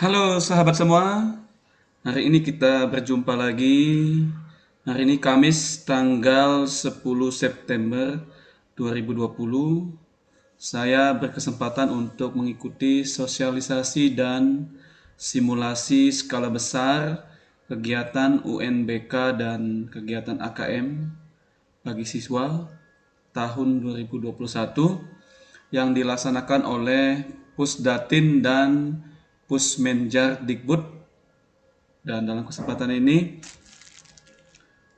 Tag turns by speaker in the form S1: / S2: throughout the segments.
S1: Halo sahabat semua, hari ini kita berjumpa lagi. Hari ini Kamis tanggal 10 September 2020. Saya berkesempatan untuk mengikuti sosialisasi dan simulasi skala besar kegiatan UNBK dan kegiatan AKM bagi siswa tahun 2021 yang dilaksanakan oleh Pusdatin dan Pusmenjar Dikbud. Dan dalam kesempatan ini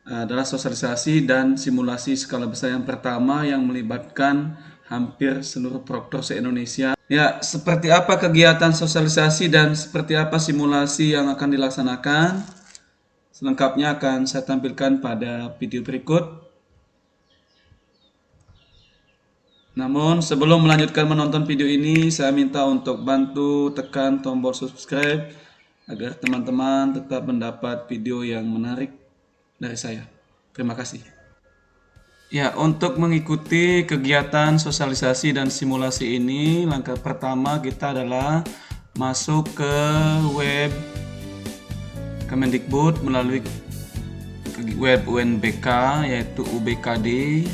S1: adalah sosialisasi dan simulasi skala besar yang pertama yang melibatkan hampir seluruh proktor se-Indonesia. Ya, seperti apa kegiatan sosialisasi dan seperti apa simulasi yang akan dilaksanakan? Selengkapnya akan saya tampilkan pada video berikut. Namun sebelum melanjutkan menonton video ini, saya minta untuk bantu tekan tombol subscribe agar teman-teman tetap mendapat video yang menarik dari saya. Terima kasih. Ya, untuk mengikuti kegiatan sosialisasi dan simulasi ini, langkah pertama kita adalah masuk ke web Kemendikbud melalui web UNBK yaitu UBKD.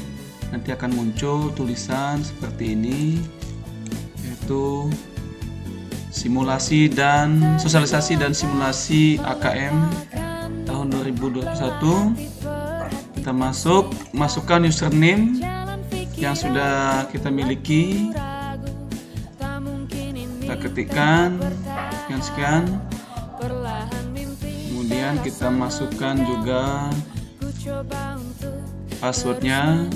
S1: Nanti akan muncul tulisan seperti ini, yaitu simulasi dan sosialisasi dan simulasi AKM tahun 2021. Kita masukkan username yang sudah kita miliki, kita ketikkan sekian, kemudian kita masukkan juga passwordnya.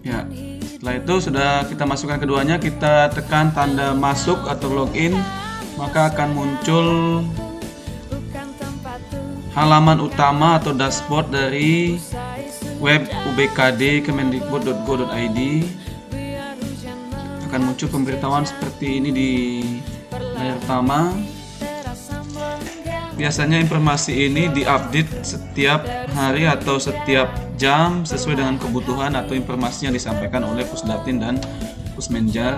S1: Ya, setelah itu sudah kita masukkan keduanya, kita tekan tanda masuk atau login, maka akan muncul halaman utama atau dashboard dari web ubkd kemendikbud.go.id. Akan muncul pemberitahuan seperti ini di layar utama. Biasanya informasi ini diupdate setiap hari atau setiap jam sesuai dengan kebutuhan atau informasi yang disampaikan oleh Pusdatin dan Pusmenjar.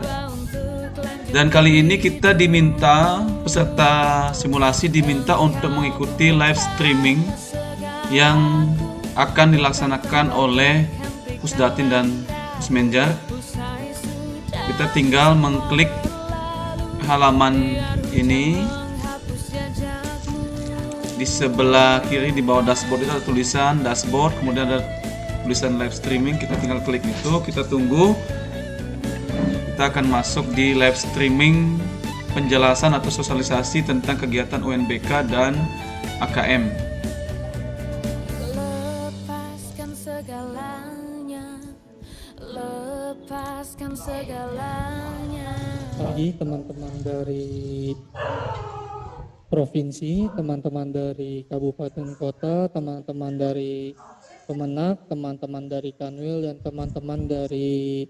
S1: Dan kali ini kita diminta, peserta simulasi diminta untuk mengikuti live streaming yang akan dilaksanakan oleh Pusdatin dan Pusmenjar. Kita tinggal mengklik halaman ini. Di sebelah kiri di bawah dashboard itu ada tulisan dashboard, kemudian ada tulisan live streaming. Kita tinggal klik itu, kita tunggu. Kita akan masuk di live streaming penjelasan atau sosialisasi tentang kegiatan UNBK dan AKM.
S2: Lepaskan segalanya.
S3: Pagi teman-teman dari provinsi, teman-teman dari kabupaten kota, teman-teman dari Kemenak, teman-teman dari Kanwil, dan teman-teman dari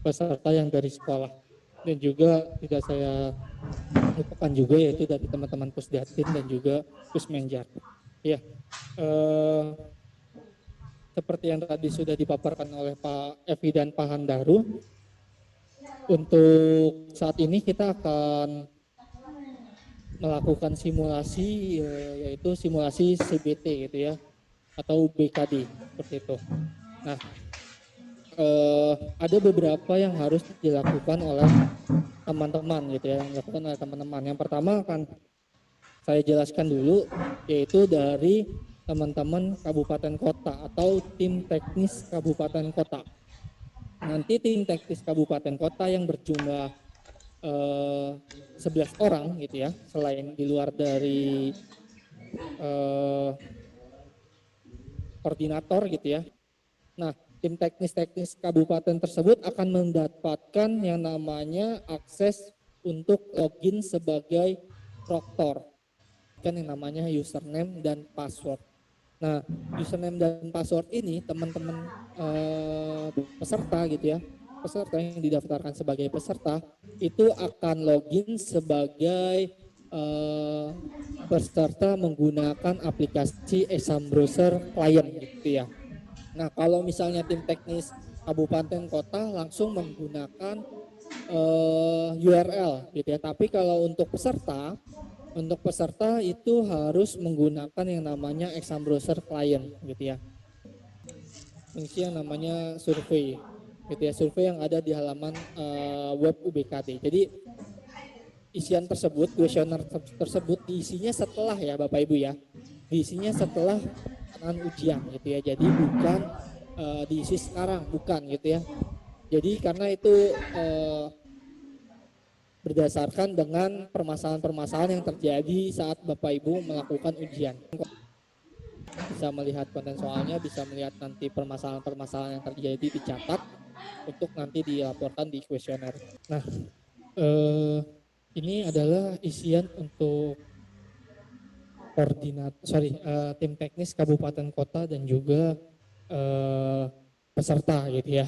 S3: peserta yang dari sekolah. Dan juga tidak saya lupakan juga yaitu dari teman-teman Pusdatin dan juga Pusmenjar. Ya, seperti yang tadi sudah dipaparkan oleh Pak Evi dan Pak Handaru, untuk saat ini kita akan melakukan simulasi, yaitu simulasi CBT gitu ya, atau BKD seperti itu. Nah, ada beberapa yang harus dilakukan oleh teman-teman gitu ya, yang dilakukan oleh teman-teman. Yang pertama akan saya jelaskan dulu, yaitu dari teman-teman kabupaten kota atau tim teknis kabupaten kota. Nanti tim teknis kabupaten kota yang berjumlah 11 orang gitu ya, selain di luar dari koordinator gitu ya. Nah, tim teknis kabupaten tersebut akan mendapatkan yang namanya akses untuk login sebagai proktor, kan yang namanya username dan password. Nah, username dan password ini teman-teman peserta gitu ya, peserta yang didaftarkan sebagai peserta itu akan login sebagai peserta menggunakan aplikasi Exam Browser Client gitu ya. Nah, kalau misalnya tim teknis kabupaten kota langsung menggunakan URL gitu ya. Tapi kalau untuk peserta itu harus menggunakan yang namanya exam browser client gitu ya. Mengisi yang namanya survei gitu ya, survei yang ada di halaman web UBKD. Jadi isian tersebut, kuesioner tersebut diisinya setelah ya Bapak Ibu ya, diisinya setelah pelaksanaan ujian gitu ya. Jadi bukan diisi sekarang, bukan gitu ya. Jadi karena itu berdasarkan dengan permasalahan-permasalahan yang terjadi saat Bapak Ibu melakukan ujian. Bisa melihat konten soalnya, bisa melihat nanti permasalahan-permasalahan yang terjadi dicatat untuk nanti dilaporkan di kuesioner. Nah, ini adalah isian untuk tim teknis kabupaten kota dan juga peserta gitu ya.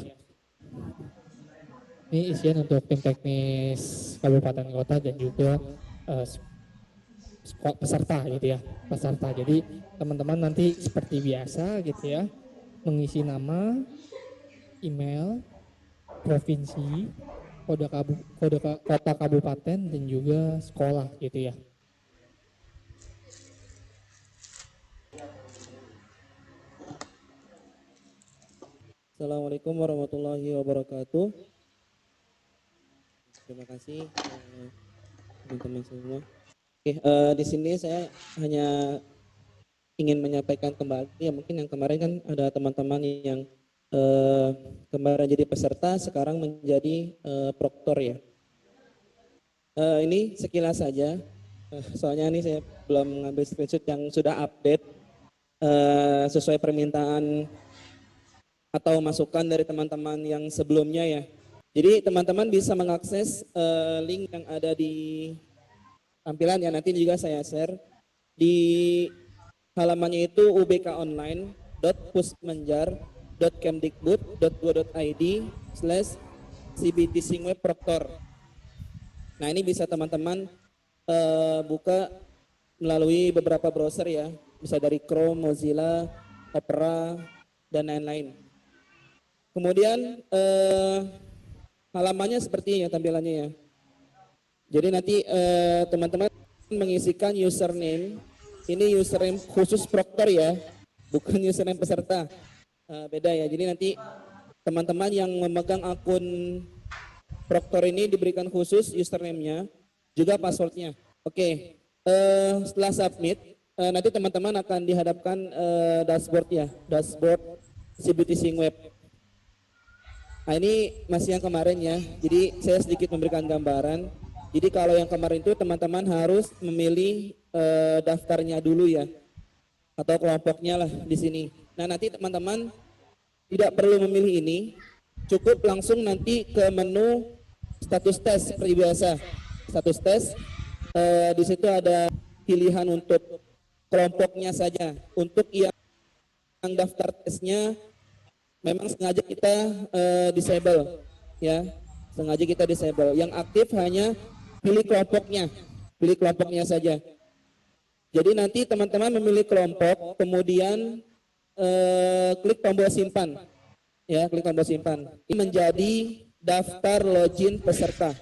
S3: Ini isian untuk tim teknis kabupaten kota dan juga peserta gitu ya, peserta. Jadi teman-teman nanti seperti biasa gitu ya, mengisi nama, email, provinsi, kode kota kabupaten dan juga sekolah gitu ya.
S4: Assalamualaikum warahmatullahi wabarakatuh. Terima kasih teman-teman semua. Oke, di sini saya hanya ingin menyampaikan kembali ya, mungkin yang kemarin kan ada teman-teman yang kemarin jadi peserta sekarang menjadi proktor ya. Ini sekilas saja, soalnya ini saya belum mengambil screenshot yang sudah update sesuai permintaan atau masukan dari teman-teman yang sebelumnya ya. Jadi teman-teman bisa mengakses link yang ada di tampilan ya, nanti juga saya share di halamannya itu ubkonline.pusmenjar.kemdikbud.go.id/cbtsinwebproktor. Nah ini bisa teman-teman buka melalui beberapa browser ya, bisa dari Chrome, Mozilla, Opera, dan lain-lain. Kemudian halamannya seperti ini ya tampilannya ya. Jadi nanti teman-teman mengisikan username. Ini username khusus proktor ya, bukan username peserta. Beda ya. Jadi nanti teman-teman yang memegang akun proktor ini diberikan khusus username-nya, juga password-nya. Oke. Setelah submit, nanti teman-teman akan dihadapkan dashboard ya, dashboard CBT Singweb. Nah ini masih yang kemarin ya, jadi saya sedikit memberikan gambaran. Jadi kalau yang kemarin itu teman-teman harus memilih daftarnya dulu ya, atau kelompoknya lah di sini. Nah nanti teman-teman tidak perlu memilih ini, cukup langsung nanti ke menu status tes seperti biasa. Status tes, di situ ada pilihan untuk kelompoknya saja. Untuk yang daftar tesnya memang sengaja kita disable ya, sengaja kita disable. Yang aktif hanya pilih kelompoknya saja. Jadi nanti teman-teman memilih kelompok, kemudian klik tombol simpan, ya klik tombol simpan. Ini menjadi daftar login peserta,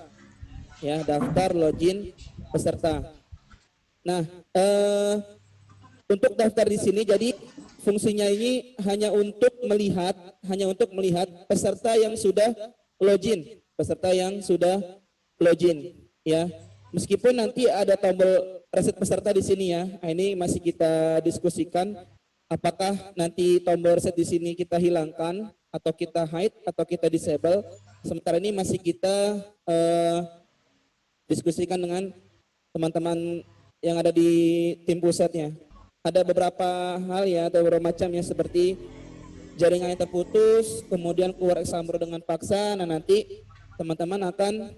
S4: ya daftar login peserta. Nah untuk daftar di sini jadi fungsinya ini hanya untuk melihat peserta yang sudah login, ya. Meskipun nanti ada tombol reset peserta di sini ya. Nah, ini masih kita diskusikan apakah nanti tombol reset di sini kita hilangkan atau kita hide atau kita disable. Sementara ini masih kita diskusikan dengan teman-teman yang ada di tim pusatnya. Ada beberapa hal ya, ada beberapa macam ya, seperti jaringan yang terputus, kemudian keluar example dengan paksa. Nah nanti teman-teman akan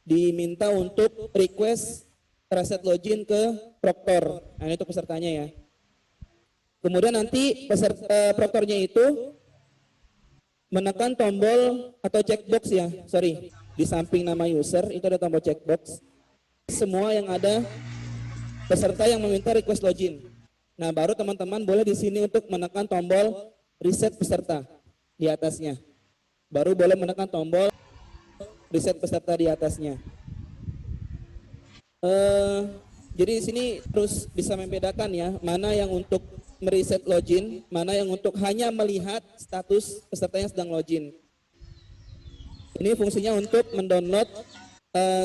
S4: diminta untuk request reset login ke proktor. Nah itu pesertanya ya. Kemudian nanti proktornya itu menekan tombol atau checkbox ya, di samping nama user itu ada tombol checkbox. Semua yang ada peserta yang meminta request login. Nah, baru teman-teman boleh di sini untuk menekan tombol reset peserta. di atasnya. Baru boleh menekan tombol reset peserta di atasnya. Jadi di sini terus bisa membedakan ya, mana yang untuk mereset login, mana yang untuk hanya melihat status peserta yang sedang login. Ini fungsinya untuk mendownload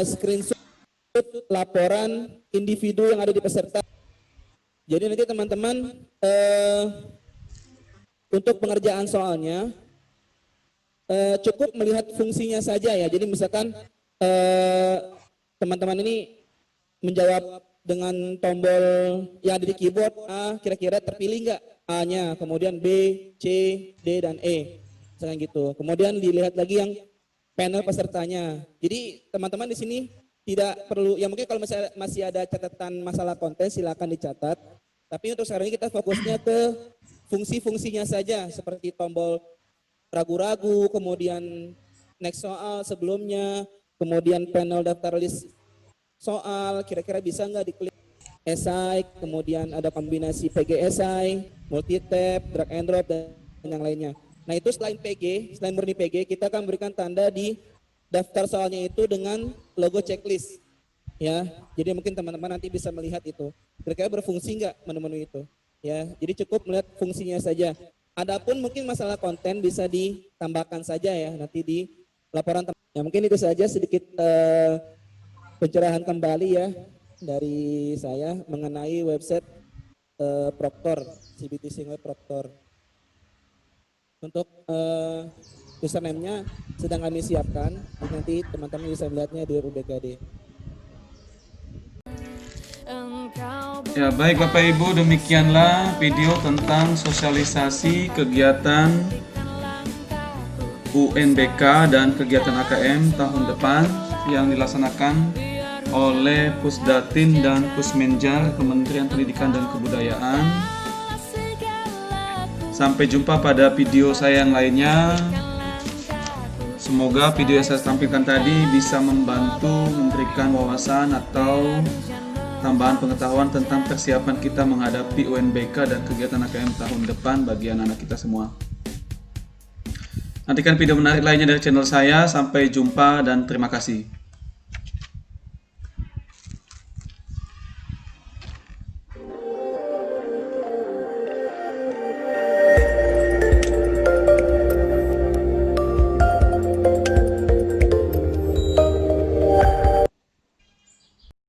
S4: screenshot laporan individu yang ada di peserta. Jadi nanti teman-teman untuk pengerjaan soalnya cukup melihat fungsinya saja ya. Jadi misalkan teman-teman ini menjawab dengan tombol yang ada di keyboard A, kira-kira terpilih nggak A-nya, kemudian B, C, D, dan E, misalkan gitu. Kemudian dilihat lagi yang panel pesertanya. Jadi teman-teman di sini tidak perlu, ya mungkin kalau masih ada catatan masalah konten silakan dicatat. Tapi untuk sekarang ini kita fokusnya ke fungsi-fungsinya saja, seperti tombol ragu-ragu, kemudian next soal sebelumnya, kemudian panel daftar list soal, kira-kira bisa nggak diklik esai, kemudian ada kombinasi PG esai, multi tab, drag and drop, dan yang lainnya. Nah itu selain PG, selain murni PG, kita akan berikan tanda di daftar soalnya itu dengan logo checklist. Ya, jadi mungkin teman-teman nanti bisa melihat itu. Kira-kira berfungsi nggak menu-menu itu? Ya, jadi cukup melihat fungsinya saja. Adapun mungkin masalah konten bisa ditambahkan saja ya nanti di laporan. Ya mungkin itu saja sedikit pencerahan kembali ya dari saya mengenai website Proctor, CBTC Web Proctor. Untuk username-nya sedang kami siapkan, nanti teman-teman bisa melihatnya di RUDKD.
S1: Ya baik Bapak Ibu, demikianlah video tentang sosialisasi kegiatan UNBK dan kegiatan AKM tahun depan yang dilaksanakan oleh Pusdatin dan Pusmenjar Kementerian Pendidikan dan Kebudayaan. Sampai jumpa pada video saya yang lainnya. Semoga video yang saya tampilkan tadi bisa membantu memberikan wawasan atau tambahan pengetahuan tentang persiapan kita menghadapi UNBK dan kegiatan AKM tahun depan bagi anak-anak kita semua. Nantikan video menarik lainnya dari channel saya. Sampai jumpa dan terima kasih.